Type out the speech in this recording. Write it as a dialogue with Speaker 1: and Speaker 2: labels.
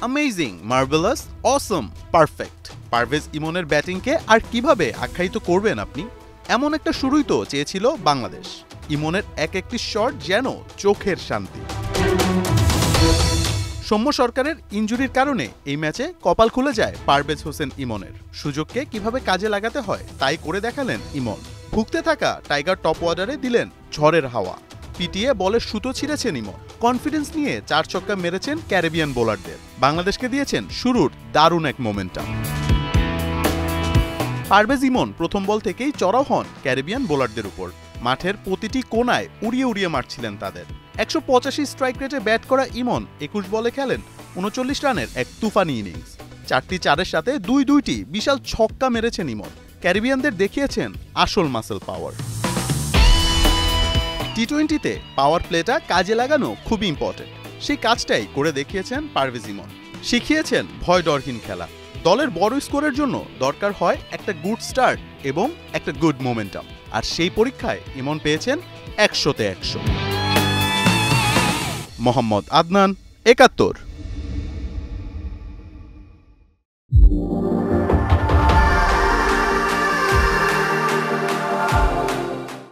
Speaker 1: Amazing, marvellous, অসম, perfect. Parvez ইমনের ব্যাটিংকে আর কিভাবে আখ্যায়িত করবেন আপনি? এমন একটা শুরুই তো চেয়েছিল বাংলাদেশ। ইমনের একটি শট যেন চোখের শান্তি। সৌম্য সরকারের ইনজুরির কারণে এই ম্যাচে কপাল খুলে যায় পারভেজ হোসেন ইমনের। সুযোগকে কিভাবে কাজে লাগাতে হয় তাই করে দেখালেন ইমন। ভুগতে থাকা টাইগার টপ অর্ডারে দিলেন ঝড়ের হাওয়া। পিটিয়ে বলের সুতো ছিঁড়েছেন ইমন। কনফিডেন্স নিয়ে 4 ছক্কা মেরেছেন ক্যারিবিয়ান বোলারদের। বাংলাদেশকে দিয়েছেন শুরুর দারুণ এক মোমেন্টাম। পারভেজ ইমন প্রথম বল থেকেই চড়াও হন ক্যারিবিয়ান বোলারদের উপর। মাঠের প্রতিটি কোনায় উড়িয়ে উড়িয়ে মারছিলেন তাদের। 185 স্ট্রাইক রেটে ব্যাট করা ইমন 21 বলে খেলেন 39 রানের এক তুফানি ইনিংস। 4টি চারের সাথে 2-2টি বিশাল ছক্কা মেরেছেন ইমন। ক্যারিবিয়ানদের দেখিয়েছেন আসল মাসেল পাওয়ার। টি-20তে পাওয়ার প্লেটা কাজে লাগানো খুবই ইম্পর্টেন্ট। সেই কাজটাই করে দেখিয়েছেন পারভেজ ইমন। শিখিয়েছেন ভয় ডরহীন খেলা। দলের বড় স্কোরের জন্য দরকার হয় একটা গুড স্টার্ট এবং একটা গুড মোমেন্টাম। আর সেই পরীক্ষায় ইমন পেয়েছেন 100-তে 100। মোহাম্মদ আদনান, 71।